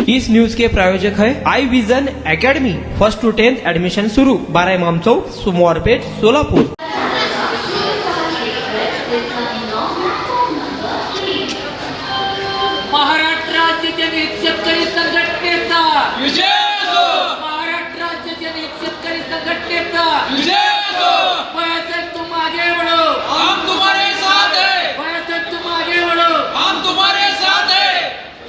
इस news के प्रायोजक है I vision academy. 1st to 10th admission शुरू। 12 इमाम चौक, सोमवारपेठ, सोलापूर। महाराष्ट्र राज्य जनहित शेतकरी संघटनेचा विजय असो। महाराष्ट्र राज्य जनहित शेतकरी संघटनेचा विजय असो। वयस्क तुम आगे बढ़ो, हम तुम्हारे साथ है। वयस्क तुम आगे बढ़ो, हम तुम्हारे साथ है।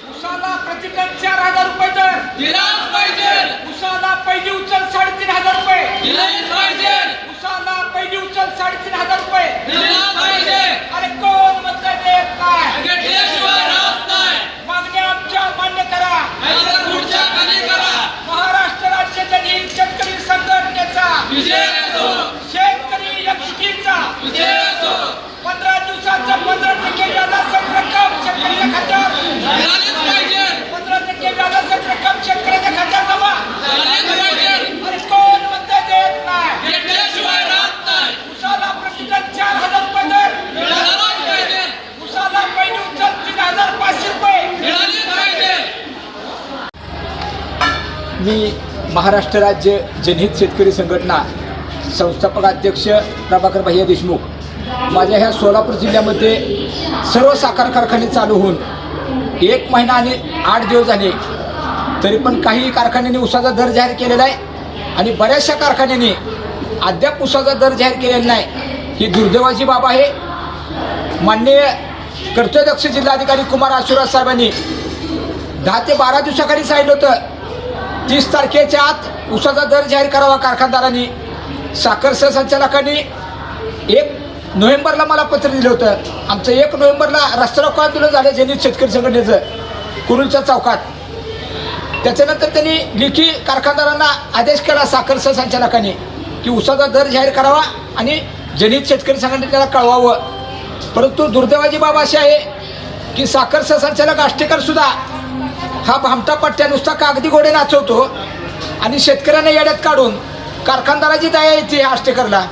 उसाला प्रतिटन 4000 रुपये दर, दिलाच पाहिजे, उसाला पहिली उचल 3500 रुपये, दिलाच पाहिजे, उसाला पहिली उचल 3500 रुपये, दिलाच पाहिजे। अरे कोण म्हणतंय देत नाही? घेतल्याशिवाय राहत नाही। मागण्या आमच्या मान्य करा, नाहीतर पुढच्या खाली करा। महाराष्ट्र राज्य जनहित शेतकरी संघटनेचा विजय असो। शेतकरी एकजुटीचा विजय असो। 15 दिवसाचा 15% व्याजासह रक्कम शेतकऱ्याच्या खात्यात, दिलाच पाहिजे, 15% व्याजासह रक्कम शेतकऱ्याच्या खात्यात जमा. दिलाच पाहिजे। अरे कोण म्हणतंय देत नाही? घेतल्याशिवाय राहत नाही। उसाला प्रतिटन 4000 रुपये दर, दिलाच पाहिजे, उसाला पहिली उचल 3500 रुपये. दिलाच पाहिजे। मी महाराष्ट्र राज्य जनहित शेतकरी संघटना संस्थापक अध्यक्ष प्रभाकर भैया देशमुख. माझ्या ह्या सोलापूर जिल्ह्यामध्ये सर्व साखर कारखाने चालू होऊन 1 महिना आणि 8 दिवस झाले, तरी पण काही कारखान्यांनी उसाचा दर जाहीर केलेला आहे आणि बऱ्याचशा कारखान्यांनी अद्याप उसाचा दर जाहीर केलेला नाही. ही दुर्दैवाची बाब आहे. माननीय कर्तव्यदक्ष जिल्हाधिकारी कुमार आशीर्वाद साहेबांनी 10 ते 12 दिवसाखाली सांगितलं होतं 30 तारखेच्या आत उसाचा दर जाहीर करावा कारखानदारांनी. साखर सहसंचालकांनी 1 नोव्हेंबरला मला पत्र दिलं होतं. आमचं 1 नोव्हेंबरला रस्ता रोको आंदोलन झालं जनहित शेतकरी संघटनेचं कुरुलच्या चौकात. त्याच्यानंतर त्यांनी लेखी कारखानदारांना आदेश केला साखर सहसंचालकांनी की उसाचा दर जाहीर करावा आणि जनहित शेतकरी संघटनेला कळवावं. परंतु दुर्दैवाची बाब अशी आहे की साखर सहसंचालक आष्टेकरसुद्धा हा भामटा पट्ट्या नुसता कागदी घोडे नाचवतो आणि शेतकऱ्यांना येड्यात काढून कारखानदाराची दया येते आष्टेकरला.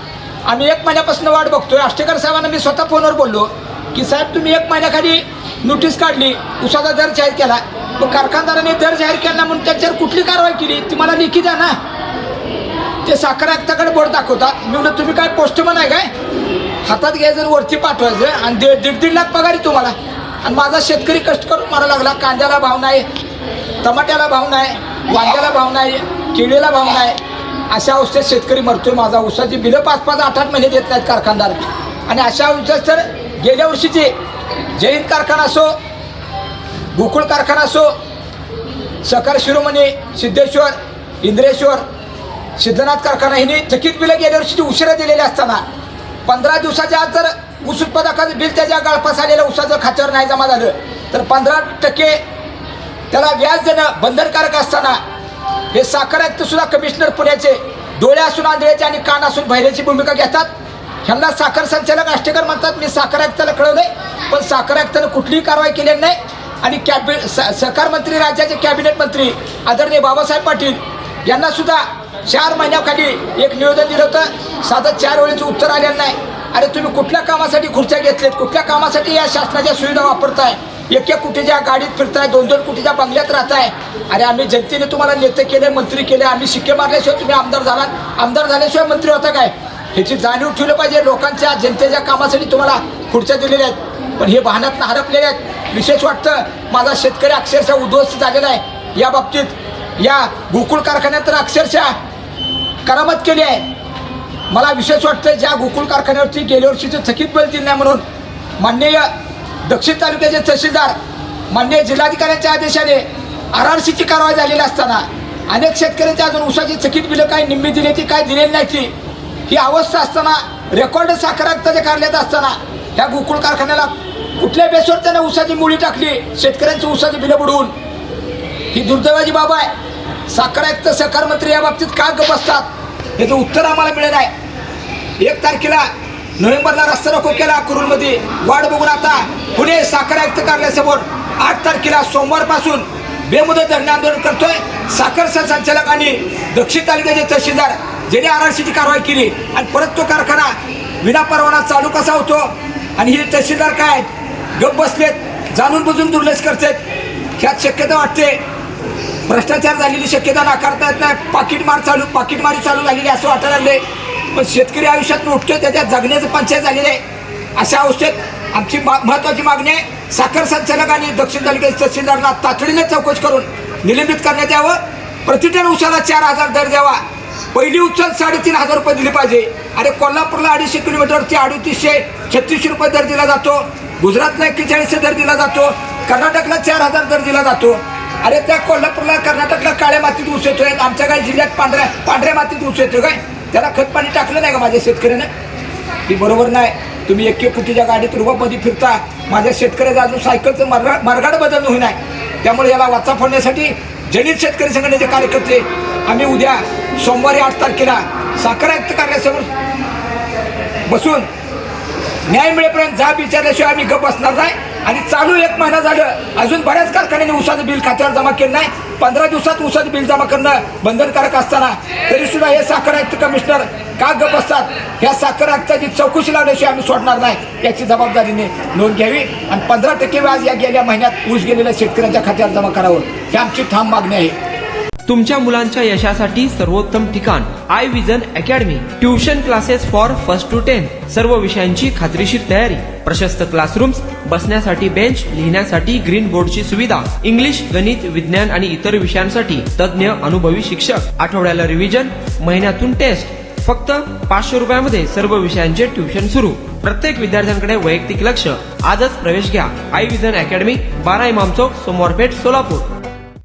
आम्ही 1 महिन्यापासून वाट बघतोय. आष्टेकर साहेबांना मी स्वतः फोनवर बोललो की साहेब तुम्ही 1 महिन्याखाली नोटीस काढली, उसाचा दर जाहीर केला, मग कारखानदाराने दर जाहीर केला म्हणून त्यांच्यावर कुठली कारवाई केली ती मला लेखी द्या ना. ते साखर आयुक्ताकडे बोर्ड दाखवतात. मी म्हणलं तुम्ही काय पोस्टमन आहे काय? हातात घ्यायचं वरती पाठवायचं आणि 1.5 लाख पगार आहे तुम्हाला. आणि माझा शेतकरी कष्ट करून मारा लागला. कांद्याला भाव नाही, टमाट्याला भाव नाही, वांग्याला भाव नाही, केळीला भाव नाही. अशा अवस्थेत शेतकरी मरतोय. माझा उसाची बिलं 5-5, 8-8 महिने देत नाहीत कारखानदार. आणि अशा अवस्थेत तर गेल्या वर्षीचे जैन कारखाना असो, गोकुळ कारखाना असो, सहकार शिरोमणी, सिद्धेश्वर, इंद्रेश्वर, सिद्धनाथ कारखाना हिने थकीत बिलं गेल्या वर्षीची उशिरा दिलेली असताना 15 दिवसाच्या आत जर ऊस उत्पादकाचं बिल त्याच्या गळपास आलेलं उसाचं खात्यावर नाही जमा झालं तर 15% त्याला व्याज देणं बंधनकारक असताना हे साखर आयुक्तसुद्धा कमिशनर पुण्याचे डोळे असून आंधळ्याचे आणि कान असून बहिऱ्याची भूमिका घेतात. ह्यांना साखर संचालक आष्टेकर म्हणतात. मी साखर आयुक्ताला कळवलंय पण साखर आयुक्तानं कुठलीही कारवाई केलेली नाही. आणि सहकार मंत्री, राज्याचे कॅबिनेट मंत्री आदरणीय बाबासाहेब पाटील यांनासुद्धा 4 महिन्याखाली एक निवेदन दिलं होतं. साधं 4 वेळेचं उत्तर आलेलं नाही. अरे तुम्ही कुठल्या कामासाठी खुर्च्या घेतलेत, कुठल्या कामासाठी या शासनाच्या सुविधा वापरताय, 1-1 कोटीच्या गाडीत फिरताय, 2-2 कोटीच्या बंगल्यात राहताय. अरे आम्ही जनतेने तुम्हाला नेते केले, मंत्री केले, आम्ही शिक्के मारल्याशिवाय तुम्ही आमदार झाला, आमदार झाल्याशिवाय मंत्री होता काय? ह्याची जाणीव ठेवलं पाहिजे. लोकांच्या जनतेच्या कामासाठी तुम्हाला खुर्च्या दिलेल्या आहेत पण हे वाहनातनं हरपलेले आहेत. विशेष वाटतं माझा शेतकरी अक्षरशः उद्ध्वस्त झालेला आहे या बाबतीत. या गोकुळ कारखान्यात तर अक्षरशः करामत केली आहे. मला विशेष वाटतं ज्या गोकुळ कारखान्यावरती गेल्या वर्षीचं थकीत बिल दिलं नाही म्हणून माननीय दक्षिण तालुक्याचे तहसीलदार, माननीय जिल्हाधिकाऱ्यांच्या आदेशाने RRCची कारवाई झालेली असताना अनेक शेतकऱ्यांच्या अजून उसाची थकीत बिलं काय निम्मी दिली ती काय दिलेली नाही ती ही अवस्था असताना रेकॉर्ड साखर आयुक्ताच्या कार्यालयात असताना ह्या गोकुळ कारखान्याला कुठल्या बेसवर त्यानं उसाची मुळी टाकली, शेतकऱ्यांची उसाची बिलं बुडवून. ही दुर्दैवाची बाब आहे. साखर आयुक्त, सहकार मंत्री या बाबतीत का गप्प असतात याचं उत्तर आम्हाला मिळेल नाही. 1 तारखेला नोव्हेंबरला रस्ता रोको केला कुरुलमध्ये. वाट बघून आता पुणे साखर आयुक्त कार्यालयासमोर 8 तारखेला सोमवारपासून बेमुदत धरणे आंदोलन करतोय. साखर संचालक आणि दक्षिण तालुक्याचे तहसीलदार ज्याने RRCची कारवाई केली आणि परत तो कारखाना विनापरवाना चालू कसा होतो. आणि हे तहसीलदार काय गप्प बसलेत, जाणून बुजून दुर्लक्ष करतात. ह्यात शक्यता वाटते भ्रष्टाचार झालेली शक्यता नाकारता येत नाही. पाकिटमारी चालू झालेली असं वाटायला लागले. पण शेतकरी आयुष्यात उठतो त्याच्या जगण्याचं पंचायत झालेलं आहे. अशा अवस्थेत आमची महत्त्वाची मागणी आहे, साखर संचालक आणि दक्षिण तालुक्याच्या तहसीलदारांना तातडीने चौकशी करून निलंबित करण्यात यावं. प्रतिटन उसाला 4,000 दर द्यावा. पहिली उचल 3,500 रुपये दिली पाहिजे. अरे कोल्हापूरला 250 किलोमीटरवरती 3,836 रुपये दर दिला जातो. गुजरातला 41 दर दिला जातो. कर्नाटकला 4,000 दर दिला जातो. अरे त्या कोल्हापूरला कर्नाटकला काळ्या मातीत ऊस येतोय, आमच्या काही जिल्ह्यात पांढऱ्या मातीत ऊस येतोय काय? त्याला खत पाणी टाकलं नाही का माझ्या शेतकऱ्यानं? ती बरोबर नाही. तुम्ही 1 फुटीच्या गाडीत रुबाबमध्ये फिरता. माझ्या शेतकऱ्याचं अजून सायकलचं मार्गाड बदल होई नाही. त्यामुळे याला वाचा फोडण्यासाठी जनित शेतकरी संघटनेचे कार्यकर्ते आम्ही उद्या सोमवारी 8 तारखेला साखर आयुक्त कार्यालयासमोर बसून न्याय मिळेपर्यंत जाब विचारल्याशिवाय आम्ही गप्प बसणार नाही. आणि चालू 1 महिना झालं अजून बऱ्याच कारखान्यांनी ऊसाचं बिल खात्यावर जमा केलं नाही. 15 दिवसात ऊसाचं बिल जमा करणं बंधनकारक असताना तरीसुद्धा हे साखर आयुक्त कमिशनर का गप्प असतात? ह्या साखर आयुक्ताची चौकशी लावल्याशिवाय आम्ही सोडणार नाही. याची जबाबदारीने नोंद घ्यावी आणि 15% व्याज या गेल्या महिन्यात ऊस गेलेल्या शेतकऱ्यांच्या खात्यावर जमा करावं, ही आमची ठाम मागणी आहे. तुमच्या मुलांच्या यशासाठी सर्वोत्तम ठिकाण I vision academy. Tuition classes for 1st to 10th. सर्व विषयांची खात्रीशीर तयारी. प्रशस्त क्लासरूम्स, बसण्यासाठी बेंच, लिहिण्यासाठी ग्रीन बोर्डची सुविधा. इंग्लिश, गणित, विज्ञान आणि इतर विषयांसाठी तज्ज्ञ अनुभवी शिक्षक. आठवड्याला रिव्हिजन, महिन्यातून टेस्ट. फक्त 500 रुपयामध्ये सर्व विषयांचे ट्युशन सुरू. प्रत्येक विद्यार्थ्यांकडे वैयक्तिक लक्ष. आजच प्रवेश घ्या. I vision academy, 12 Imam Chowk, Somwarpeth, Solapur.